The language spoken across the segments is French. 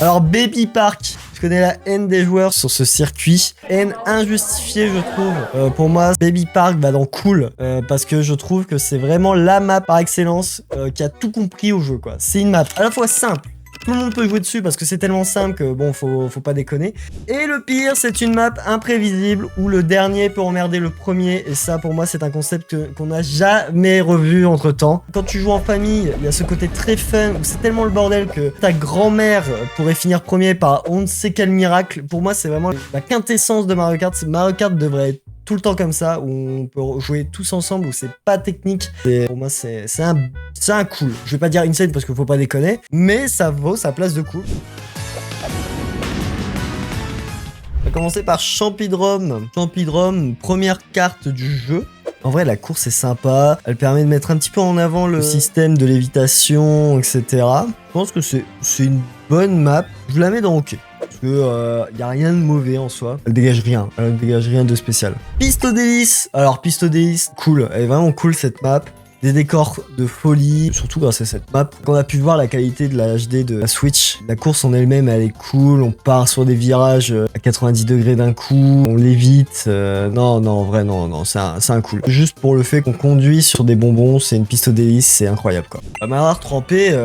Alors Baby Park, je connais la haine des joueurs sur ce circuit. Haine injustifiée je trouve. Pour moi, Baby Park va dans cool. Parce que je trouve que c'est vraiment la map par excellence qui a tout compris au jeu quoi. C'est une map à la fois simple. Tout le monde peut jouer dessus parce que c'est tellement simple que bon, faut pas déconner. Et le pire, c'est une map imprévisible où le dernier peut emmerder le premier. Et ça, pour moi, c'est un concept qu'on n'a jamais revu entre temps. Quand tu joues en famille, il y a ce côté très fun où c'est tellement le bordel que ta grand-mère pourrait finir premier par on ne sait quel miracle. Pour moi, c'est vraiment la quintessence de Mario Kart. Mario Kart devrait être tout le temps comme ça, où on peut jouer tous ensemble, où c'est pas technique. Et pour moi, c'est un cool. Je vais pas dire insane parce qu'il faut pas déconner, mais ça vaut sa place de cool. On va commencer par Champidrome. Champidrome, première carte du jeu. En vrai, la course est sympa. Elle permet de mettre un petit peu en avant le système de lévitation, etc. Je pense que c'est une bonne map. Je la mets dans OK. Parce que y a rien de mauvais en soi. Elle dégage rien. Elle dégage rien de spécial. Pisto Délice. Alors, Pisto Délice, cool. Elle est vraiment cool cette map. Des décors de folie, surtout grâce à cette map. Quand on a pu voir la qualité de la HD de la Switch, la course en elle-même, elle est cool. On part sur des virages à 90 degrés d'un coup, on l'évite. Non, en vrai, non, c'est un cool. Juste pour le fait qu'on conduit sur des bonbons, c'est une piste délice, c'est incroyable quoi. Manoir trempé,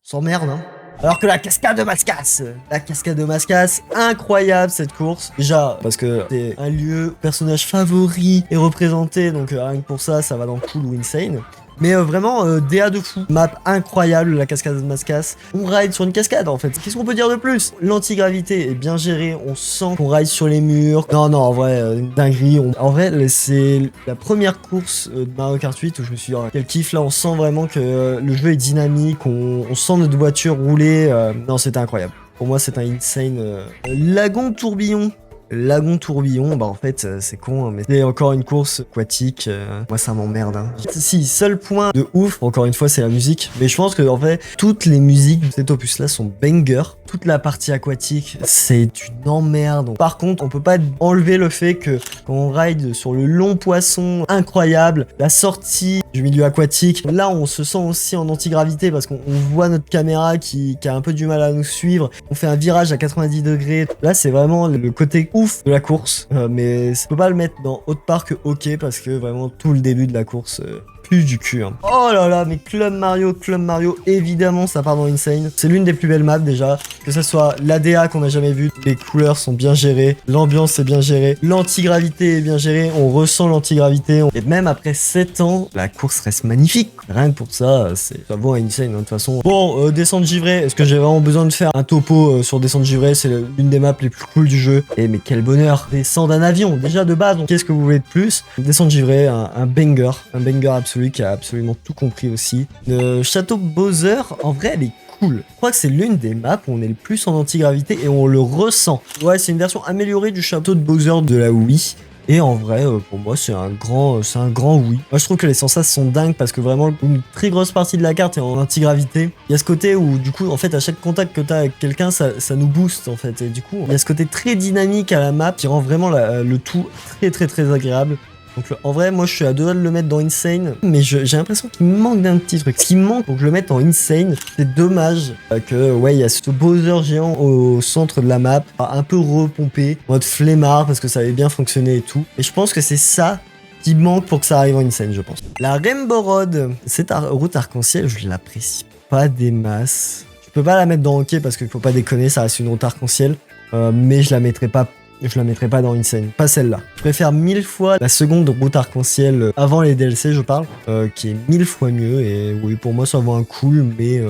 s'emmerde, hein. Alors que la cascade de Mascas, incroyable cette course. Déjà, parce que c'est un lieu, personnage favori est représenté, donc rien que pour ça, ça va dans cool ou insane. Mais vraiment, DA de fou. Map incroyable, la cascade de Mascas. On ride sur une cascade en fait. Qu'est-ce qu'on peut dire de plus? L'antigravité est bien gérée, on sent qu'on ride sur les murs. Non, en vrai, une dinguerie. En vrai, c'est la première course de Mario Kart 8 où je me suis dit, oh, quel kiff là, on sent vraiment que le jeu est dynamique, on sent notre voiture rouler. Non, c'était incroyable. Pour moi, c'est un insane. Lagon tourbillon. Lagon tourbillon, bah en fait c'est con hein, mais c'est encore une course aquatique, moi ça m'emmerde hein. Si, seul point de ouf, encore une fois c'est la musique, mais je pense que en fait toutes les musiques de cet opus là sont banger. Toute la partie aquatique c'est une emmerde. Par contre on peut pas enlever le fait que quand on ride sur le long poisson incroyable, la sortie du milieu aquatique, là on se sent aussi en antigravité parce qu'on voit notre caméra qui a un peu du mal à nous suivre, on fait un virage à 90 degrés, là c'est vraiment le côté ouf de la course, mais on peut pas le mettre dans Haute Park OK parce que vraiment tout le début de la course pue du cul hein. Oh là là, mais Club Mario, évidemment ça part dans Insane. C'est l'une des plus belles maps déjà, que ce soit l'ADA qu'on a jamais vu, les couleurs sont bien gérées, l'ambiance est bien gérée, l'antigravité est bien gérée, on ressent l'antigravité, et même après 7 ans, la course reste magnifique. Rien que pour ça, ça vaut un Insane hein, de toute façon. Bon, descente givrée, est-ce que j'ai vraiment besoin de faire un topo sur descente givrée? C'est l'une des maps les plus cool du jeu. Et mais quel bonheur, descendre d'un avion, déjà de base, donc qu'est-ce que vous voulez de plus? Descente givrée, un banger absolu qui a absolument tout compris aussi. Le château Bowser, en vrai, elle est cool. Je crois que c'est l'une des maps où on est le plus en antigravité et on le ressent. Ouais, c'est une version améliorée du château de Bowser de la Wii. Et en vrai, pour moi, c'est un grand oui. Moi, je trouve que les sensations sont dingues parce que vraiment, une très grosse partie de la carte est en antigravité. Il y a ce côté où, du coup, en fait, à chaque contact que tu as avec quelqu'un, ça nous booste, en fait. Et du coup, il y a ce côté très dynamique à la map qui rend vraiment le tout très agréable. Donc en vrai, moi je suis à deux doigts de le mettre dans Insane, mais j'ai l'impression qu'il me manque d'un petit truc. Ce qui me manque pour que je le mette en Insane, c'est dommage que ouais, il y a ce Bowser géant au centre de la map, un peu repompé, en mode flemmard parce que ça avait bien fonctionné et tout. Et je pense que c'est ça qui manque pour que ça arrive en Insane, je pense. La Rainbow Road, cette route arc-en-ciel, je l'apprécie pas des masses. Je peux pas la mettre dans OK parce qu'il faut pas déconner, ça reste une route arc-en-ciel, mais je la mettrai pas dans Insane, pas celle-là. Je préfère 1000 fois la seconde route arc-en-ciel avant les DLC, je parle, qui est 1000 fois mieux. Et oui, pour moi, ça vaut un cool, mais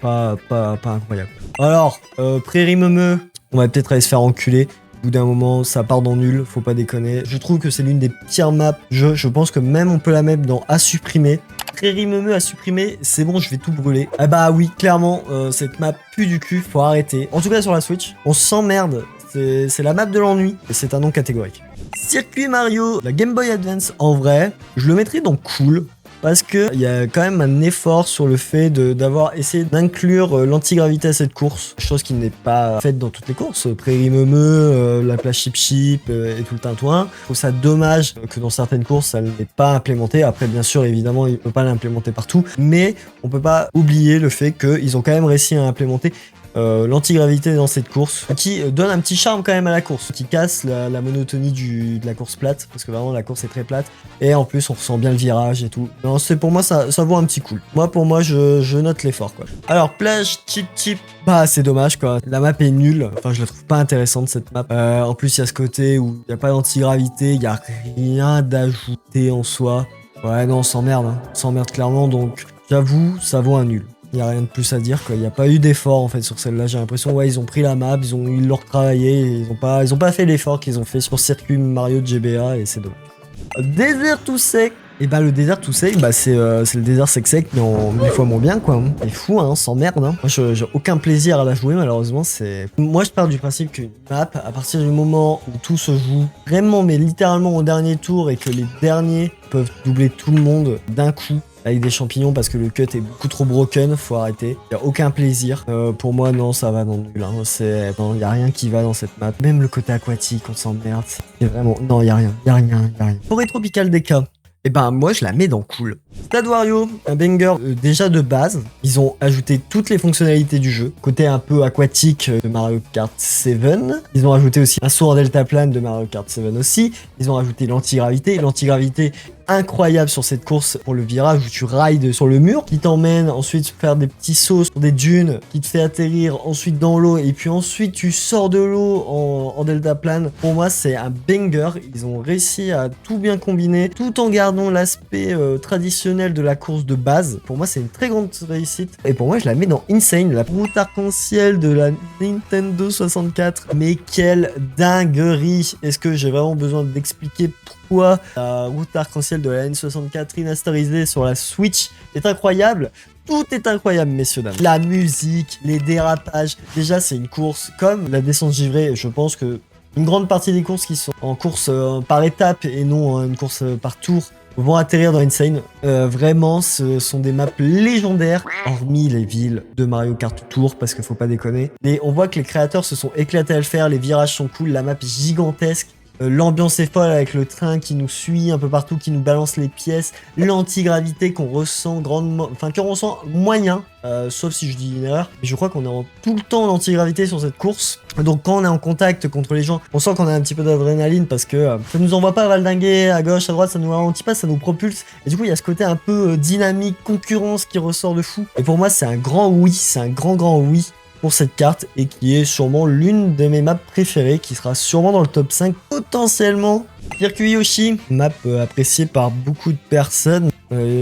pas incroyable. Alors, Prairie Meumeu, on va peut-être aller se faire enculer. Au bout d'un moment, ça part dans nul, faut pas déconner. Je trouve que c'est l'une des pires maps. Je pense que même on peut la mettre dans à supprimer. Prairie Meumeu à supprimer, c'est bon, je vais tout brûler. Ah bah oui, clairement, cette map pue du cul, faut arrêter. En tout cas sur la Switch, on s'emmerde. C'est la map de l'ennui et c'est un nom catégorique. Circuit Mario, la Game Boy Advance, en vrai, je le mettrais dans cool. Parce qu'il y a quand même un effort sur le fait d'avoir essayé d'inclure l'antigravité à cette course, chose qui n'est pas faite dans toutes les courses. Prairie Meumeu, la plage Chip Chip et tout le tintouin. Je trouve ça dommage que dans certaines courses, ça n'est pas implémenté. Après, bien sûr, évidemment, il ne peut pas l'implémenter partout, mais on peut pas oublier le fait qu'ils ont quand même réussi à implémenter l'antigravité dans cette course, qui donne un petit charme quand même à la course, qui casse la monotonie de la course plate, parce que vraiment la course est très plate, et en plus on ressent bien le virage et tout. Non, c'est pour moi ça vaut un petit coup. Pour moi je note l'effort quoi. Alors plage chip, bah c'est dommage quoi, la map est nulle, enfin je la trouve pas intéressante cette map. En plus il y a ce côté où il n'y a pas d'antigravité, il n'y a rien d'ajouté en soi. Ouais non on s'emmerde, hein. On s'emmerde clairement, donc j'avoue ça vaut un nul. Il n'y a rien de plus à dire quoi, il n'y a pas eu d'effort en fait sur celle-là, j'ai l'impression ouais ils ont pris la map, ils l'ont retravaillé, ils ont pas fait l'effort qu'ils ont fait sur circuit Mario de GBA et c'est dommage. Désert tout sec. Et bah le désert tout sec, bah c'est le désert sec mais en 1000 fois moins bien quoi. C'est fou hein, sans merde hein. Moi j'ai aucun plaisir à la jouer malheureusement, c'est... Moi je pars du principe qu'une map, à partir du moment où tout se joue vraiment mais littéralement au dernier tour et que les derniers peuvent doubler tout le monde d'un coup avec des champignons parce que le cut est beaucoup trop broken, faut arrêter. Y a aucun plaisir. Pour moi non ça va dans le nul hein. Non, y a rien qui va dans cette map. Même le côté aquatique, on s'emmerde. C'est vraiment... Non y a rien. Forêt tropicale des cas. Et ben moi je la mets dans cool. Stade Wario, un banger déjà de base. Ils ont ajouté toutes les fonctionnalités du jeu. Côté un peu aquatique de Mario Kart 7. Ils ont ajouté aussi un saut en deltaplane de Mario Kart 7 aussi. Ils ont ajouté l'antigravité. L'antigravité incroyable sur cette course pour le virage où tu rides sur le mur qui t'emmène ensuite faire des petits sauts sur des dunes qui te fait atterrir ensuite dans l'eau et puis ensuite tu sors de l'eau en deltaplane. Pour moi c'est un banger. Ils ont réussi à tout bien combiner tout en gardant l'aspect traditionnel de la course de base. Pour moi c'est une très grande réussite et pour moi je la mets dans Insane, la route arc-en-ciel de la Nintendo 64. Mais quelle dinguerie! Est-ce que j'ai vraiment besoin d'expliquer pourquoi la route arc-en-ciel de la N64 remasterisée sur la Switch est incroyable? Tout est incroyable, messieurs, dames. La musique, les dérapages. Déjà, c'est une course comme la descente givrée. Je pense que une grande partie des courses qui sont en course par étape et non une course par tour vont atterrir dans Insane. Vraiment, ce sont des maps légendaires, hormis les villes de Mario Kart Tour, parce qu'il faut pas déconner. Et on voit que les créateurs se sont éclatés à le faire, les virages sont cool, la map est gigantesque. L'ambiance est folle avec le train qui nous suit un peu partout, qui nous balance les pièces, l'antigravité qu'on ressent grandement, enfin qu'on ressent moyen, sauf si je dis une erreur. Mais je crois qu'on est tout le temps en antigravité sur cette course. Donc quand on est en contact contre les gens, on sent qu'on a un petit peu d'adrénaline parce que ça nous envoie pas valdinguer à gauche, à droite, ça nous ralentit pas, ça nous propulse. Et du coup il y a ce côté un peu dynamique, concurrence qui ressort de fou. Et pour moi c'est un grand oui, c'est un grand oui pour cette carte et qui est sûrement l'une de mes maps préférées, qui sera sûrement dans le top 5 potentiellement. Circuit Yoshi, map appréciée par beaucoup de personnes.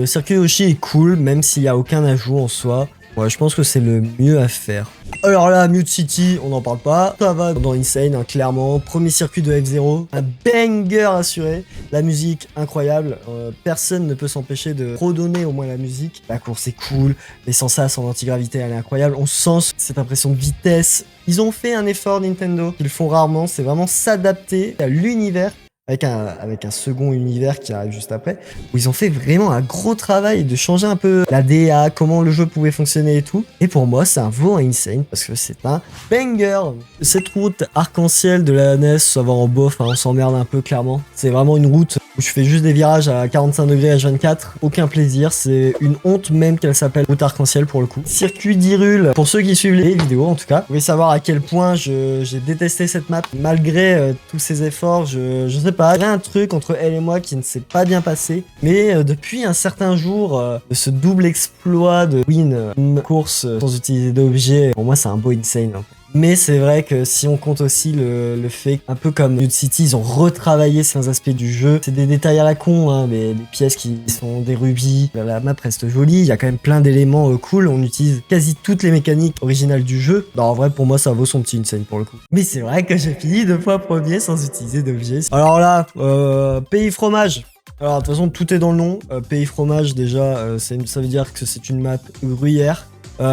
Circuit Yoshi est cool même s'il n'y a aucun ajout en soi. Ouais, je pense que c'est le mieux à faire. Alors là, Mute City, on n'en parle pas. Ça va dans Insane, hein, clairement. Premier circuit de F0, un banger assuré. La musique, incroyable. Personne ne peut s'empêcher de redonner au moins la musique. La course est cool. Les sensas en antigravité, elle est incroyable. On sent cette impression de vitesse. Ils ont fait un effort, Nintendo, qu'ils font rarement. C'est vraiment s'adapter à l'univers. Avec un second univers qui arrive juste après, où ils ont fait vraiment un gros travail de changer un peu la DA, comment le jeu pouvait fonctionner et tout. Et pour moi, c'est un veau Insane parce que c'est un banger. Cette route arc-en-ciel de la NES, ça va en bof, hein, on s'emmerde un peu clairement. C'est vraiment une route où je fais juste des virages à 45 degrés H24, aucun plaisir, c'est une honte même qu'elle s'appelle route arc-en-ciel pour le coup. Circuit d'Hyrule, pour ceux qui suivent les vidéos en tout cas, vous pouvez savoir à quel point j'ai détesté cette map, malgré tous ces efforts, je sais pas, il y a un truc entre elle et moi qui ne s'est pas bien passé, mais depuis un certain jour, ce double exploit de win une course sans utiliser d'objets, pour moi c'est un beau Insane. Hein. Mais c'est vrai que si on compte aussi le fait, un peu comme Mute City, ils ont retravaillé certains aspects du jeu. C'est des détails à la con, hein, mais les pièces qui sont des rubis, la map reste jolie, il y a quand même plein d'éléments cool, on utilise quasi toutes les mécaniques originales du jeu. Non, en vrai, pour moi, ça vaut son petit Insane pour le coup. Mais c'est vrai que j'ai fini 2 fois premier sans utiliser d'objets. Alors là, pays fromage. Alors de toute façon, tout est dans le nom. Pays fromage, déjà, ça veut dire que c'est une map gruyère.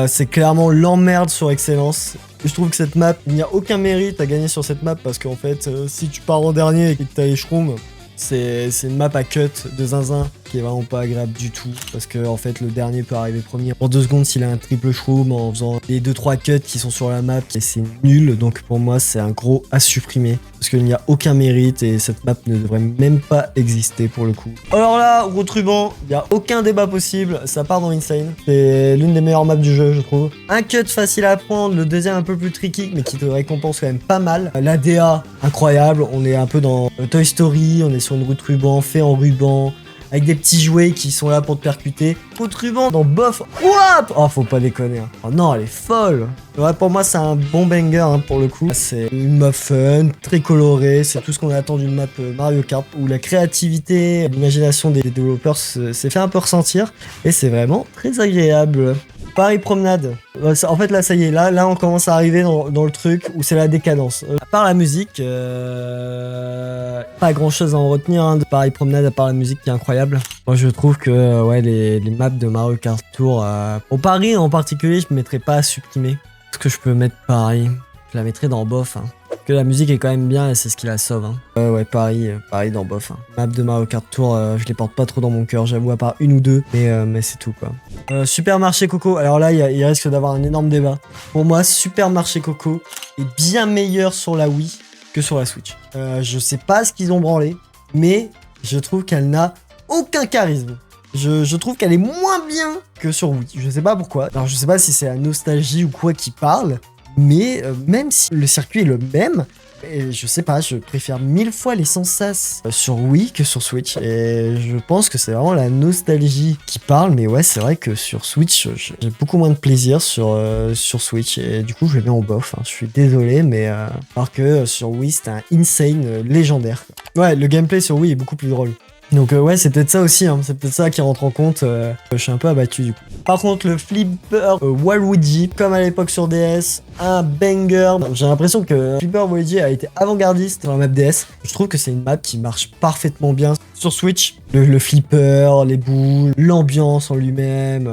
C'est clairement l'emmerde sur Excellence. Je trouve que cette map, il n'y a aucun mérite à gagner sur cette map parce qu'en fait, si tu pars en dernier et que tu as les shrooms, c'est une map à cut de zinzin qui est vraiment pas agréable du tout parce que en fait le dernier peut arriver premier en 2 secondes s'il a un triple shroom en faisant les 2-3 cuts qui sont sur la map et c'est nul, donc pour moi c'est un gros à supprimer. parce qu'il n'y a aucun mérite et cette map ne devrait même pas exister pour le coup. Alors là, route ruban, il n'y a aucun débat possible, ça part dans Insane. C'est l'une des meilleures maps du jeu, je trouve. Un cut facile à prendre, le deuxième un peu plus tricky, mais qui te récompense quand même pas mal. La DA, incroyable, on est un peu dans Toy Story, on est sur une route ruban, fait en ruban, avec des petits jouets qui sont là pour te percuter. Route ruban dans Bof. What? Oh, faut pas déconner. Hein. Oh non, elle est folle. Ouais, pour moi, c'est un bon banger hein, pour le coup. C'est une map fun, très colorée. C'est tout ce qu'on attend d'une map Mario Kart où la créativité, l'imagination des développeurs s'est fait un peu ressentir. Et c'est vraiment très agréable. Paris promenade. En fait, là, ça y est. Là on commence à arriver dans le truc où c'est la décadence. À part la musique, pas grand chose à en retenir hein, de Paris promenade à part la musique qui est incroyable. Moi, je trouve que ouais, les maps de Mario Kart Tour, au Paris en particulier, je me mettrais pas à supprimer. Est-ce que je peux mettre Paris? Je la mettrais dans Bof. Hein. Parce que la musique est quand même bien et c'est ce qui la sauve. Hein. Ouais, Paris dans Bof. Hein. Map de Mario Kart Tour, je les porte pas trop dans mon cœur, j'avoue, à part une ou deux. Mais c'est tout, quoi. Supermarché Coco. Alors là, il risque d'avoir un énorme débat. Pour moi, Supermarché Coco est bien meilleur sur la Wii que sur la Switch. Je sais pas ce qu'ils ont branlé, mais je trouve qu'elle n'a aucun charisme. Je trouve qu'elle est moins bien que sur Wii. Je sais pas pourquoi. Alors je sais pas si c'est la nostalgie ou quoi qui parle, mais même si le circuit est le même, et je sais pas, je préfère 1000 fois les sensas sur Wii que sur Switch. Et je pense que c'est vraiment la nostalgie qui parle, mais ouais, c'est vrai que sur Switch, j'ai beaucoup moins de plaisir sur Switch. Et du coup, je le mets en bof. Hein. Je suis désolé, mais alors que sur Wii, c'était un insane légendaire. Quoi. Ouais, le gameplay sur Wii est beaucoup plus drôle. Donc ouais, c'est peut-être ça aussi, hein. C'est peut-être ça qui rentre en compte. Je suis un peu abattu du coup. Par contre, le flipper Waluigi, comme à l'époque sur DS, un banger. J'ai l'impression que flipper Waluigi a été avant-gardiste dans la map DS. Je trouve que c'est une map qui marche parfaitement bien sur Switch. Le flipper, les boules, l'ambiance en lui-même,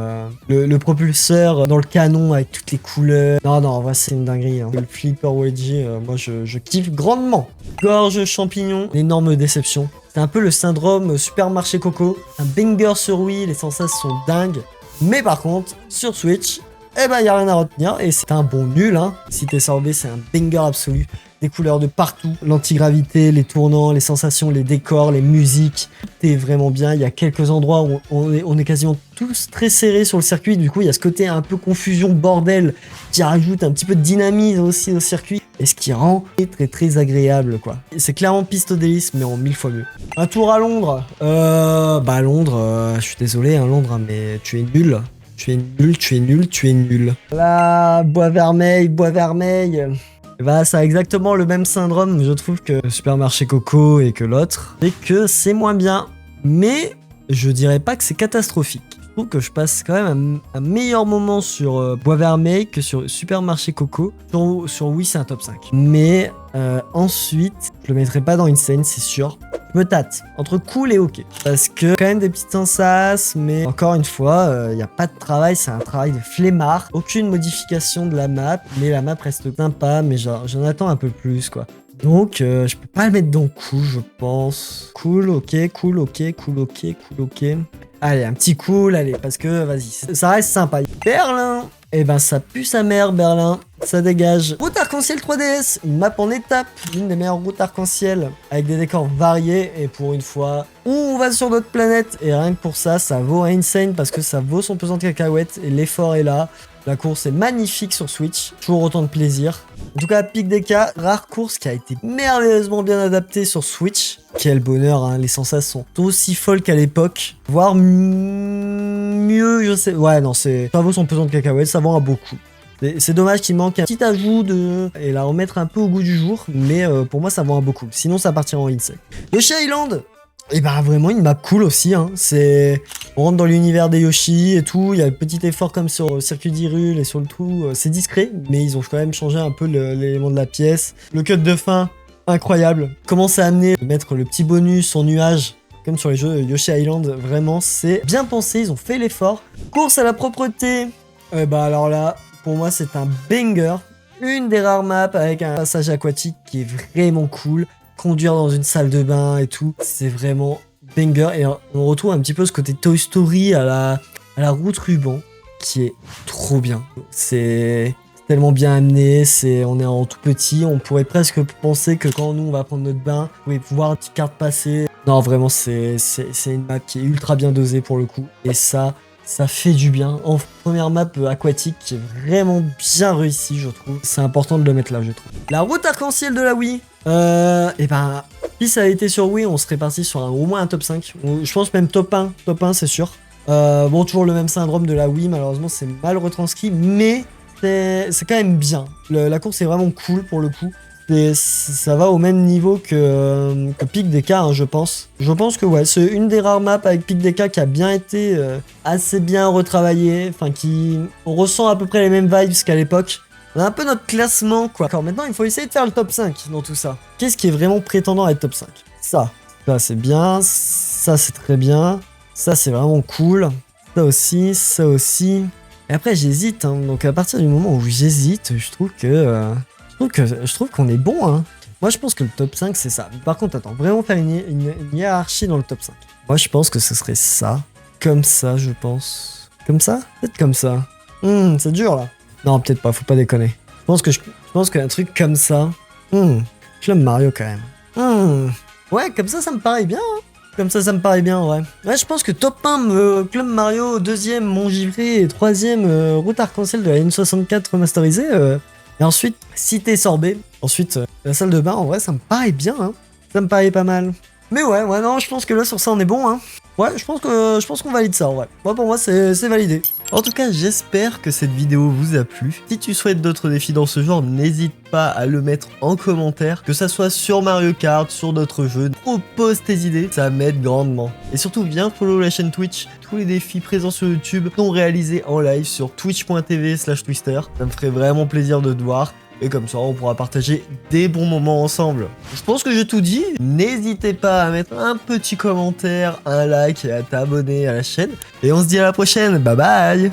le propulseur dans le canon avec toutes les couleurs. Non, en vrai, c'est une dinguerie. Hein. Le flipper Waluigi, moi, je kiffe grandement. Gorge champignon, énorme déception. C'est un peu le syndrome Supermarché Coco. Un banger sur Wii, les sensations sont dingues. Mais par contre, sur Switch, eh ben, y a rien à retenir. Et c'est un bon nul, hein. Si t'es sauvé, c'est un banger absolu. Des couleurs de partout. L'antigravité, les tournants, les sensations, les décors, les musiques. T'es vraiment bien. Il y a quelques endroits où on est quasiment tous très serrés sur le circuit. Du coup, il y a ce côté un peu confusion, bordel, qui rajoute un petit peu de dynamisme aussi au circuit. Et ce qui rend très agréable, quoi. C'est clairement piste au délice, mais en 1000 fois mieux. Un tour à Londres. Londres, je suis désolé, hein, Londres, mais tu es nul. Tu es nul. Là, bois vermeil. Bah, ça a exactement le même syndrome, je trouve, que Supermarché Coco et que l'autre. Et que c'est moins bien. Mais je dirais pas que c'est catastrophique. Je trouve que je passe quand même un meilleur moment sur Bois Vermeil que sur Supermarché Coco. Sur Wii, c'est un top 5. Mais ensuite, je le mettrai pas dans Insane, c'est sûr. Je me tâte entre cool et ok. Parce que quand même des petites sensations, mais encore une fois, il n'y a pas de travail, c'est un travail de flemmard. Aucune modification de la map, mais la map reste sympa, mais j'en attends un peu plus, quoi. Donc, je peux pas le mettre dans cool, je pense. Cool, ok. Allez, un petit cool, allez, parce que, vas-y, ça reste sympa. Berlin. Eh ben, ça pue sa mère, Berlin. Ça dégage. Route arc-en-ciel 3DS, une map en étape, l'une des meilleures routes arc-en-ciel, avec des décors variés, et pour une fois, on va sur notre planète, et rien que pour ça, ça vaut Insane, parce que ça vaut son pesant de cacahuètes, et l'effort est là. La course est magnifique sur Switch, toujours autant de plaisir. En tout cas, Pic des cas, rare course qui a été merveilleusement bien adaptée sur Switch. Quel bonheur, hein, les sensations sont aussi folles qu'à l'époque. Voire mieux, je sais. Ouais, non, ça vaut son pesant de cacahuètes, ça vend à beaucoup. C'est dommage qu'il manque un petit ajout et la remettre un peu au goût du jour, mais pour moi ça vend à beaucoup. Sinon ça partira en insane. Yoshi Island. Et bah vraiment une map cool aussi, hein. On rentre dans l'univers des Yoshi et tout, il y a un petit effort comme sur le circuit d'Hyrule et sur le tout, c'est discret, mais ils ont quand même changé un peu l'élément de la pièce. Le cut de fin, incroyable. Comment ça a amené de mettre le petit bonus en nuage, comme sur les jeux Yoshi Island, vraiment c'est bien pensé, ils ont fait l'effort. Course à la propreté, bah alors là, pour moi c'est un banger. Une des rares maps avec un passage aquatique qui est vraiment cool. Conduire dans une salle de bain et tout, c'est vraiment banger. Et on retrouve un petit peu ce côté Toy Story à la route ruban qui est trop bien. C'est tellement bien amené, on est en tout petit, on pourrait presque penser que quand nous on va prendre notre bain, vous pouvez voir une petite carte passer. Non, vraiment, c'est une map qui est ultra bien dosée pour le coup. Et ça fait du bien. En première map aquatique qui est vraiment bien réussie, je trouve. C'est important de le mettre là, je trouve. La route arc-en-ciel de la Wii. Et ben, si ça a été sur Wii, on serait parti sur au moins un top 5. Je pense même top 1. Top 1, c'est sûr. Bon, toujours le même syndrome de la Wii. Malheureusement, c'est mal retranscrit. Mais c'est quand même bien. La course est vraiment cool pour le coup. Ça va au même niveau que Pic DK, hein, je pense. Je pense que ouais, c'est une des rares maps avec Pic DK qui a bien été assez bien retravaillée. Enfin, on ressent à peu près les mêmes vibes qu'à l'époque. On a un peu notre classement, quoi. Alors maintenant, il faut essayer de faire le top 5 dans tout ça. Qu'est-ce qui est vraiment prétendant à être top 5? Ça c'est bien. Ça, c'est très bien. Ça, c'est vraiment cool. Ça aussi, ça aussi. Et après, j'hésite. Hein. Donc, à partir du moment où j'hésite, je trouve qu'on est bon, hein. Moi, je pense que le top 5, c'est ça. Par contre, attends, vraiment faire une hiérarchie dans le top 5. Moi, je pense que ce serait ça. Comme ça, je pense. Comme ça? Peut-être comme ça. C'est dur, là. Non, peut-être pas, faut pas déconner. Je pense qu'un truc comme ça... Club Mario, quand même. Ouais, comme ça me paraît bien, hein. Comme ça me paraît bien, ouais. Ouais, je pense que top 1, Club Mario, 2ème, Mon Givré, et 3ème, Route Arc-en-Ciel de la N64 remasterisée. Et ensuite, Cité Sorbet. Ensuite, la salle de bain, en vrai, ça me paraît bien, hein. Ça me paraît pas mal. Mais ouais, non, je pense que là, sur ça, on est bon, hein. Ouais, je pense qu'on valide ça, ouais. Ouais, pour moi, c'est validé. En tout cas, j'espère que cette vidéo vous a plu. Si tu souhaites d'autres défis dans ce genre, n'hésite pas à le mettre en commentaire. Que ça soit sur Mario Kart, sur d'autres jeux, propose tes idées, ça m'aide grandement. Et surtout, viens follow la chaîne Twitch. Tous les défis présents sur YouTube sont réalisés en live sur twitch.tv/twister. Ça me ferait vraiment plaisir de te voir. Et comme ça, on pourra partager des bons moments ensemble. Je pense que j'ai tout dit. N'hésitez pas à mettre un petit commentaire, un like et à t'abonner à la chaîne. Et on se dit à la prochaine. Bye bye!